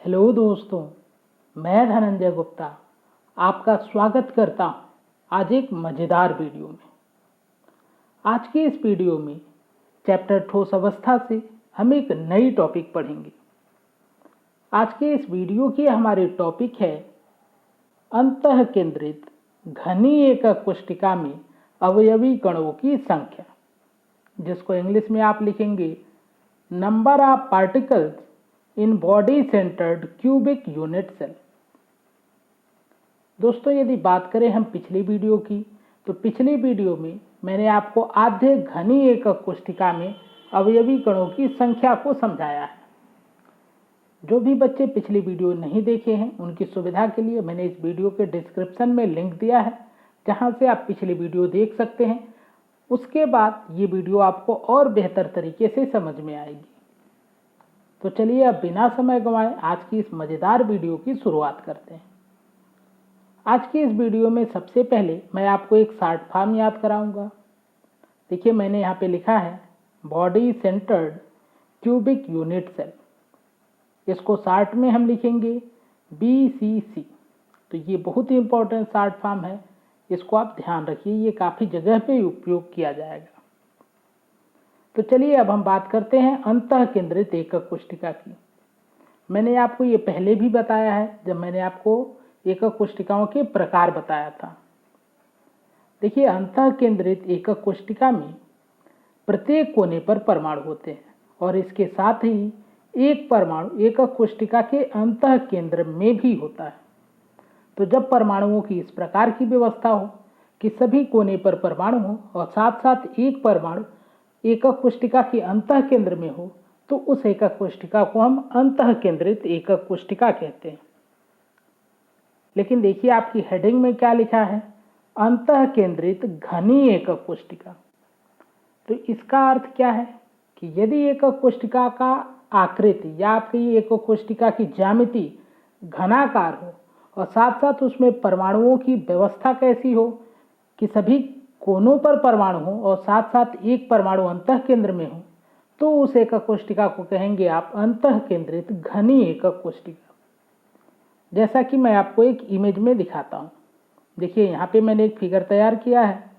Hello दोस्तों, मैं धनंजय गुप्ता आपका स्वागत करता हूं आज एक मज़ेदार वीडियो में। आज के इस वीडियो में चैप्टर ठोस अवस्था से हम एक नई टॉपिक पढ़ेंगे। आज के इस वीडियो की हमारी टॉपिक है अंतः केंद्रित घनी एकक कोशिका में अवयवी कणों की संख्या, जिसको इंग्लिश में आप लिखेंगे number of particles in body centred cubic unit cell. दोस्तों, यदि बात करें हम पिछली वीडियो की, तो पिछली वीडियो में मैंने आपको आधे घनी एकक कोशिका में अवयवी कणों की संख्या को समझाया है। जो भी बच्चे पिछली वीडियो नहीं देखे हैं, उनकी सुविधा के लिए मैंने इस वीडियो के डिस्क्रिप्शन में लिंक दिया है, जहां से आप पिछली वीडियो देख सकते हैं। उसके बाद ये वीडियो आपको और बेहतर तरीके से समझ में आएगी। तो चलिए अब बिना समय गंवाए आज की इस मज़ेदार वीडियो की शुरुआत करते हैं। आज की इस वीडियो में सबसे पहले मैं आपको एक शॉर्ट फॉर्म याद कराऊंगा। देखिए, मैंने यहाँ पे लिखा है body centred cubic unit cell. इसको शॉर्ट में हम लिखेंगे BCC। तो ये बहुत ही इंपॉर्टेंट शॉर्ट फॉर्म है, इसको आप ध्यान रखिए, ये काफ़ी जगह पे उपयोग किया जाएगा। तो चलिए अब हम बात करते हैं अंतः केंद्रित एकक कोशिका की। मैंने आपको ये पहले भी बताया है जब मैंने आपको एकक कोशिकाओं के प्रकार बताया था। देखिए, अंतः केंद्रित एकक कोशिका में प्रत्येक कोने पर परमाणु होते हैं और इसके साथ ही एक परमाणु एकक कोशिका के अंतः केंद्र में भी होता है। तो जब परमाणुओं की इस प्रकार की व्यवस्था हो कि सभी कोने पर परमाणु हो और साथ साथ एक परमाणु एकक कोशिका के अंतः केंद्र में हो, तो उस एकक कोशिका को हम अंतः केंद्रित एकक कोशिका कहते हैं। लेकिन देखिए, आपकी हेडिंग में क्या लिखा है, अंतः केंद्रित घनी एकक कोशिका। तो इसका अर्थ क्या है कि यदि एकक कोशिका का आकृति या आपकी एकक कोशिका की ज्यामिति घनाकार हो और साथ साथ उसमें परमाणुओं की व्यवस्था कैसी हो कि सभी कोनों पर परमाणु हो और साथ साथ एक परमाणु अंतः केंद्र में हो, तो उस एकक कोशिका को कहेंगे आप अंतः केंद्रित घनी एकक कोशिका। जैसा कि मैं आपको एक इमेज में दिखाता हूँ। देखिए, यहाँ पे मैंने एक फिगर तैयार किया है।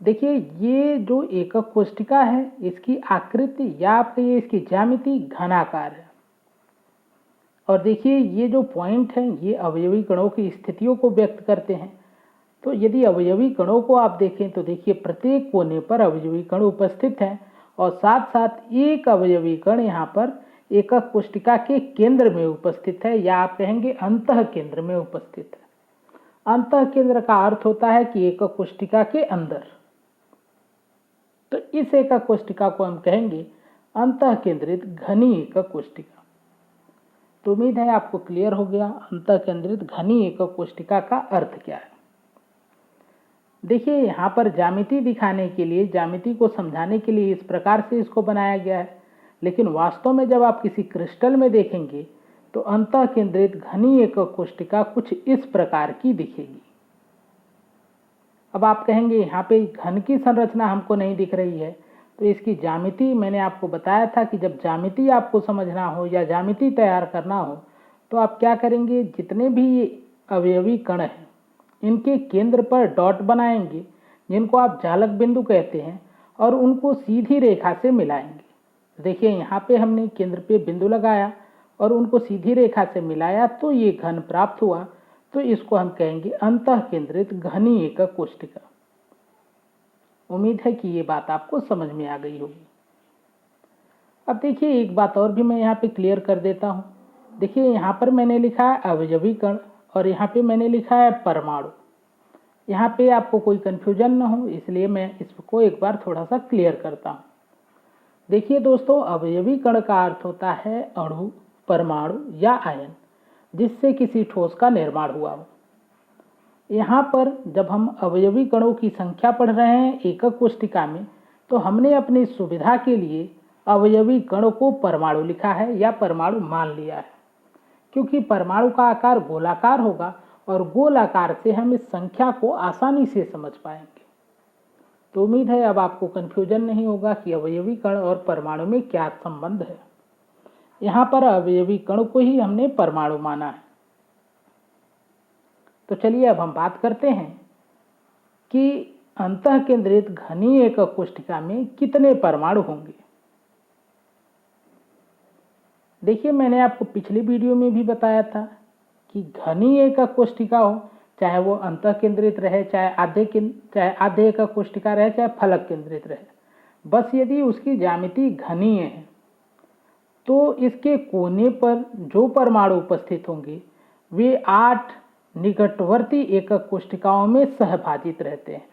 देखिए, ये जो एकक कोशिका है, इसकी आकृति या आपके इसकी ज्यामिति घनाकार है। और देखिए, ये जो पॉइंट हैं, ये अवयवी कणों की स्थितियों को व्यक्त करते हैं। तो यदि अवयवी कणों को आप देखें तो देखिए, प्रत्येक कोने पर अवयवी कण उपस्थित हैं और साथ साथ एक अवयवी कण यहाँ पर एकक कोशिका के केंद्र में उपस्थित है, या आप कहेंगे अंतः केंद्र में उपस्थित है। अंतः केंद्र का अर्थ होता है कि एकक कोशिका के अंदर। तो इस एकक कोशिका को हम कहेंगे अंतः केंद्रित घनी एकक कोशिका। तो उम्मीद है आपको क्लियर हो गया अंतः केंद्रित घनी एकक कोशिका का अर्थ क्या है। देखिए, यहाँ पर ज्यामिति दिखाने के लिए, ज्यामिति को समझाने के लिए इस प्रकार से इसको बनाया गया है, लेकिन वास्तव में जब आप किसी क्रिस्टल में देखेंगे तो अंतः केंद्रित घनी एकक कोशिका कुछ इस प्रकार की दिखेगी। अब आप कहेंगे यहाँ पे घन की संरचना हमको नहीं दिख रही है, तो इसकी ज्यामिति मैंने आपको बताया था कि जब ज्यामिति आपको समझना हो या ज्यामिति तैयार करना हो तो आप क्या करेंगे, जितने भी ये अवयवी कण हैं इनके केंद्र पर डॉट बनाएंगे, जिनको आप जालक बिंदु कहते हैं, और उनको सीधी रेखा से मिलाएंगे। देखिए, यहाँ पे हमने केंद्र पे बिंदु लगाया और उनको सीधी रेखा से मिलाया, तो ये घन प्राप्त हुआ। तो इसको हम कहेंगे अंतः केंद्रित घनी एकक कोशिका। उम्मीद है कि ये बात आपको समझ में आ गई होगी। अब देखिए, एक बात और भी मैं यहाँ पे क्लियर कर देता हूँ। देखिए, यहाँ पर मैंने लिखा है अवयवी कण और यहाँ पे मैंने लिखा है परमाणु। यहाँ पे आपको कोई कन्फ्यूजन ना हो, इसलिए मैं इसको एक बार थोड़ा सा क्लियर करता हूँ। देखिए दोस्तों, अवयवी कण का अर्थ होता है अणु, परमाणु या आयन जिससे किसी ठोस का निर्माण हुआ हो। यहाँ पर जब हम अवयवी कणों की संख्या पढ़ रहे हैं एकक कोशिका में, तो हमने अपनी सुविधा के लिए अवयवी कणों को परमाणु लिखा है या परमाणु मान लिया है, क्योंकि परमाणु का आकार गोलाकार होगा और गोलाकार से हम इस संख्या को आसानी से समझ पाएंगे। तो उम्मीद है अब आपको कन्फ्यूजन नहीं होगा कि अवयवी कण और परमाणु में क्या संबंध है। यहाँ पर अवयवी कण को ही हमने परमाणु माना है। तो चलिए अब हम बात करते हैं कि अंतःकेंद्रित घनीय एकक कोशिका में कितने परमाणु होंगे। देखिए, मैंने आपको पिछली वीडियो में भी बताया था कि घनीय एकक कोशिका हो, चाहे वो अंतःकेंद्रित रहे, चाहे आधे एकक कोशिका रहे, चाहे फलक केंद्रित रहे, बस यदि उसकी ज्यामिति घनीय है तो इसके कोने पर जो परमाणु उपस्थित होंगे वे 8 निकटवर्ती एकक कोशिकाओं में सहभाजित रहते हैं।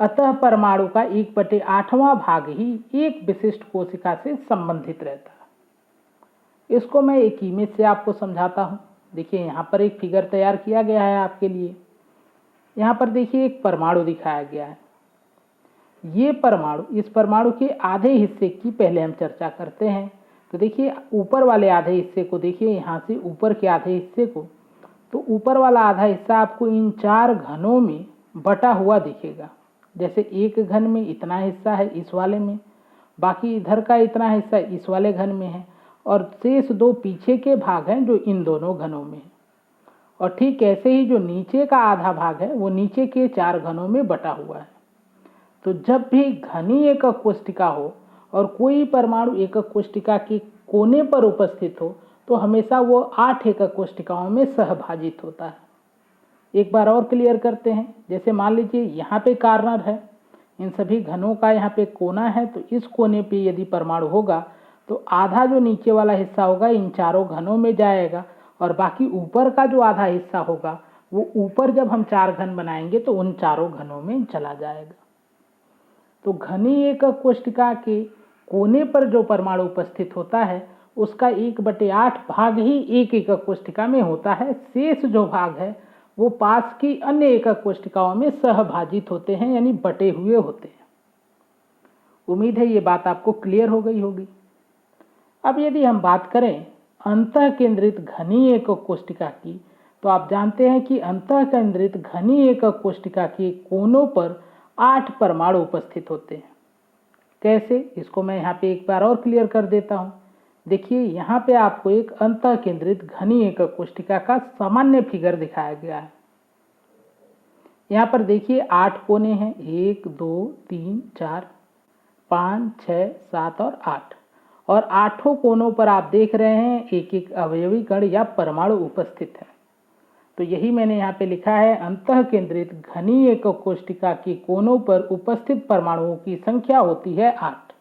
अतः परमाणु का 1/8वां भाग ही एक विशिष्ट कोशिका से संबंधित रहता है। इसको मैं एक इमेज से आपको समझाता हूँ। देखिए, यहाँ पर एक फिगर तैयार किया गया है आपके लिए। यहाँ पर देखिए एक परमाणु दिखाया गया है। ये परमाणु, इस परमाणु के आधे हिस्से की पहले हम चर्चा करते हैं। तो देखिए, ऊपर वाले आधे हिस्से को देखिए, यहाँ से ऊपर के आधे हिस्से को, तो ऊपर वाला आधा हिस्सा आपको इन 4 घनों में बटा हुआ दिखेगा। जैसे एक घन में इतना हिस्सा है इस वाले में, बाकी इधर का इतना हिस्सा इस वाले घन में है, और शेष 2 पीछे के भाग हैं जो इन दोनों घनों में है। और ठीक ऐसे ही जो नीचे का आधा भाग है वो नीचे के 4 घनों में बटा हुआ है। तो जब भी घनीय एकक कोशिका हो और कोई परमाणु एकक कोशिका के कोने पर उपस्थित हो तो हमेशा वो 8 एकक कोशिकाओं में सहभाजित होता है। एक बार और क्लियर करते हैं। जैसे मान लीजिए यहाँ पे कार्नर है, इन सभी घनों का यहाँ पे कोना है, तो इस कोने पे यदि परमाणु होगा तो आधा जो नीचे वाला हिस्सा होगा इन 4 घनों में जाएगा, और बाकी ऊपर का जो आधा हिस्सा होगा वो ऊपर जब हम 4 घन बनाएंगे तो उन 4 घनों में चला जाएगा। तो घनीय एकक कोशिका के कोने पर जो परमाणु उपस्थित होता है उसका 1/8 भाग ही एक एकक कोशिका में होता है। शेष जो भाग है वो पास की अन्य एकक कोशिकाओं में सहभाजित होते हैं, यानी बटे हुए होते हैं। उम्मीद है ये बात आपको क्लियर हो गई होगी। अब यदि हम बात करें अंतःकेंद्रित घनीय एकक कोशिका की, तो आप जानते हैं कि अंतःकेंद्रित घनीय एकक कोशिका के कोनों पर 8 परमाणु उपस्थित होते हैं। कैसे, इसको मैं यहाँ पे एक बार और क्लियर कर देता हूँ। देखिए, यहाँ पे आपको एक अंतःकेंद्रित घनीय एकक कोशिका का सामान्य फिगर दिखाया गया है। यहाँ पर देखिए 8 कोने हैं, 1 2 3 4 5 6 7 और 8, और 8 कोनों पर आप देख रहे हैं एक एक अवयवी कण या परमाणु उपस्थित है। तो यही मैंने यहाँ पे लिखा है, अंतःकेंद्रित घनीय एकक कोशिका के कोनों पर उपस्थित परमाणुओं की संख्या होती है 8।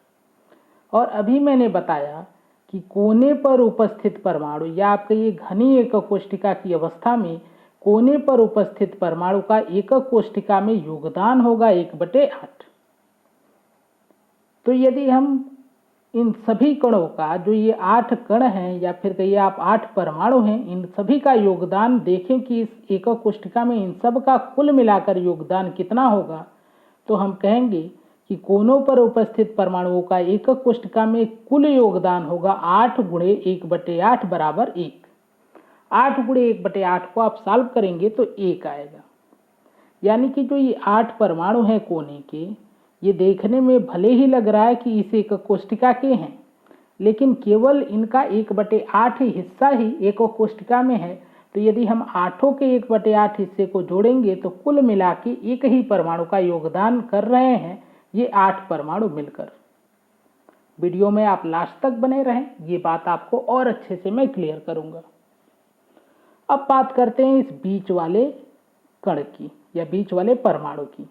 और अभी मैंने बताया कि कोने पर उपस्थित परमाणु या आपके ये घनीय एकक कोशिका की अवस्था में कोने पर उपस्थित परमाणु का एकक कोशिका में योगदान होगा 1/8। तो यदि हम इन सभी कणों का, जो ये 8 कण हैं या फिर कहिए आप 8 परमाणु हैं, इन सभी का योगदान देखें कि इस एकक कोशिका में इन सब का कुल मिलाकर योगदान कितना होगा, तो हम कहेंगे कि कोनों पर उपस्थित परमाणुओं का एकक कोशिका में कुल योगदान होगा 8 × 1/8 बराबर 1। 8 × 1/8 को आप सॉल्व करेंगे तो 1 आएगा। यानी कि जो ये 8 परमाणु हैं कोने के, ये देखने में भले ही लग रहा है कि इस एकक कोशिका के हैं, लेकिन केवल इनका 1/8 हिस्सा ही एकक कोशिका में है। तो यदि हम 8 के 1/8 हिस्से को जोड़ेंगे तो कुल मिला के एक ही परमाणु का योगदान कर रहे हैं ये 8 परमाणु मिलकर। वीडियो में आप लास्ट तक बने रहें, ये बात आपको और अच्छे से मैं क्लियर करूंगा। अब बात करते हैं इस बीच वाले कण की या बीच वाले परमाणु की।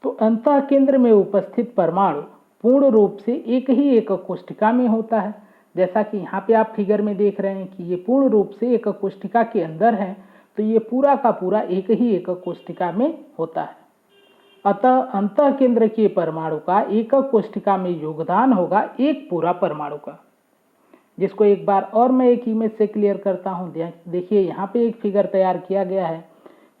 तो अंतःकेंद्र में उपस्थित परमाणु पूर्ण रूप से एक ही एकक कोशिका में होता है। जैसा कि यहाँ पे आप फिगर में देख रहे हैं कि ये पूर्ण रूप से एकक कोशिका के अंदर है, तो ये पूरा का पूरा एक ही एकक कोशिका में होता है। अतः अंतःकेंद्र के परमाणु का एकक कोशिका में योगदान होगा एक पूरा परमाणु का, जिसको एक बार और मैं एक इमेज से क्लियर करता हूँ। देखिए, यहाँ पे एक फिगर तैयार किया गया है।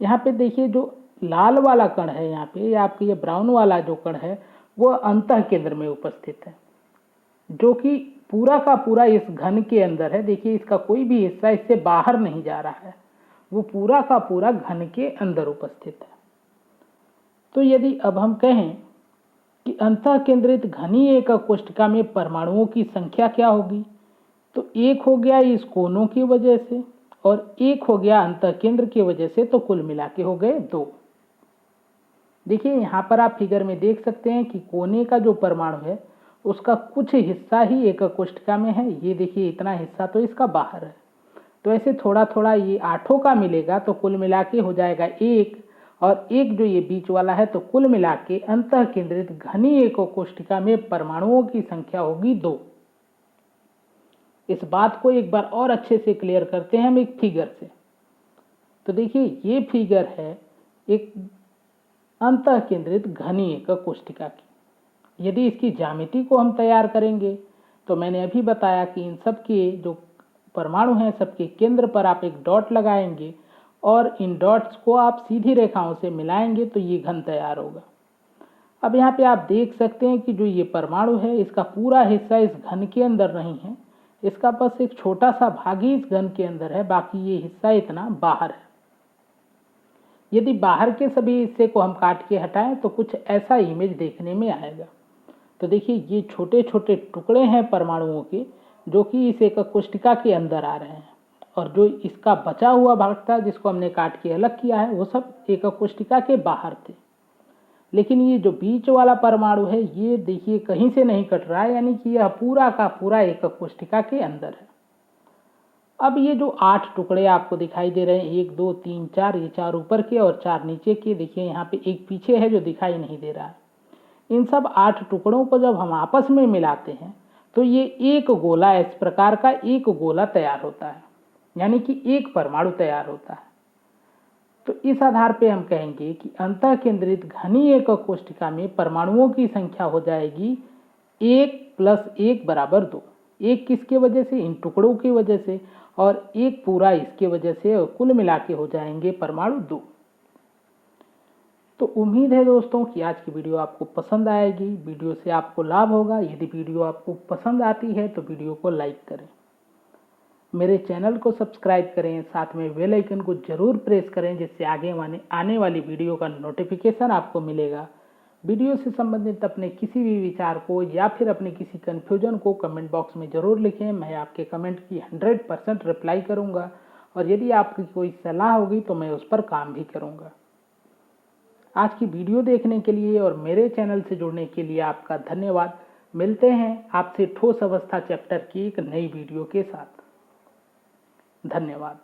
यहाँ पे देखिए जो लाल वाला कण है, यहाँ पे या आपके ये ब्राउन वाला जो कण है वो अंतःकेंद्र में उपस्थित है, जो कि पूरा का पूरा इस घन के अंदर है। देखिए, इसका कोई भी हिस्सा इससे बाहर नहीं जा रहा है, वो पूरा का पूरा घन के अंदर उपस्थित है। तो यदि अब हम कहें कि अंतः केंद्रित घनी एकक कोष्ठिका में परमाणुओं की संख्या क्या होगी। तो एक हो गया इस कोनों की वजह से और एक हो गया अंतः केंद्र की वजह से, तो कुल मिला के हो गए 2। देखिए यहाँ पर आप फिगर में देख सकते हैं कि कोने का जो परमाणु है उसका कुछ हिस्सा ही एकक कोष्ठिका में है। ये देखिए इतना हिस्सा तो इसका बाहर है। तो ऐसे थोड़ा थोड़ा ये 8 का मिलेगा तो कुल मिला के हो जाएगा 1, और एक जो ये बीच वाला है, तो कुल मिला के अंतः केंद्रित घनी एकक कोष्ठिका में परमाणुओं की संख्या होगी 2। इस बात को एक बार और अच्छे से क्लियर करते हैं हम एक फिगर से। तो देखिए ये फिगर है एक अंतः केंद्रित घनी एकक कोष्ठिका की। यदि इसकी ज्यामिति को हम तैयार करेंगे तो मैंने अभी बताया कि इन सब के जो परमाणु हैं सबके केंद्र पर आप एक डॉट लगाएंगे और इन डॉट्स को आप सीधी रेखाओं से मिलाएंगे तो ये घन तैयार होगा। अब यहाँ पे आप देख सकते हैं कि जो ये परमाणु है इसका पूरा हिस्सा इस घन के अंदर नहीं है, इसका बस एक छोटा सा भाग ही इस घन के अंदर है, बाकी ये हिस्सा इतना बाहर है। यदि बाहर के सभी हिस्से को हम काट के हटाएं तो कुछ ऐसा इमेज देखने में आएगा। तो देखिए ये छोटे छोटे टुकड़े हैं परमाणुओं के जो कि इस एकक कोष्ठिका के अंदर आ रहे हैं, और जो इसका बचा हुआ भाग था जिसको हमने काट के अलग किया है वो सब एकक कोष्ठिका के बाहर थे। लेकिन ये जो बीच वाला परमाणु है ये देखिए कहीं से नहीं कट रहा है, यानी कि यह पूरा का पूरा एकक कोष्ठिका के अंदर है। अब ये जो 8 टुकड़े आपको दिखाई दे रहे हैं, 1 2 3 4, ये 4 ऊपर के और 4 नीचे के, देखिए यहाँ पे एक पीछे है जो दिखाई नहीं दे रहा है। इन सब 8 टुकड़ों को जब हम आपस में मिलाते हैं तो ये एक गोला, इस प्रकार का एक गोला तैयार होता है, यानी कि एक परमाणु तैयार होता है। तो इस आधार पे हम कहेंगे कि अंतः केंद्रित घनी एकक कोष्ठिका में परमाणुओं की संख्या हो जाएगी 1 + 1 = 2। 1 किसके वजह से, इन टुकड़ों की वजह से, और 1 पूरा इसके वजह से, और कुल मिला के हो जाएंगे परमाणु 2। तो उम्मीद है दोस्तों कि आज की वीडियो आपको पसंद आएगी, वीडियो से आपको लाभ होगा। यदि वीडियो आपको पसंद आती है तो वीडियो को लाइक करें, मेरे चैनल को सब्सक्राइब करें, साथ में बेल आइकन को जरूर प्रेस करें जिससे आगे आने वाली वीडियो का नोटिफिकेशन आपको मिलेगा। वीडियो से संबंधित अपने किसी भी विचार को या फिर अपने किसी कन्फ्यूजन को कमेंट बॉक्स में ज़रूर लिखें, मैं आपके कमेंट की 100% रिप्लाई करूँगा, और यदि आपकी कोई सलाह होगी तो मैं उस पर काम भी करूँगा। आज की वीडियो देखने के लिए और मेरे चैनल से जुड़ने के लिए आपका धन्यवाद। मिलते हैं आपसे ठोस अवस्था चैप्टर की एक नई वीडियो के साथ। धन्यवाद।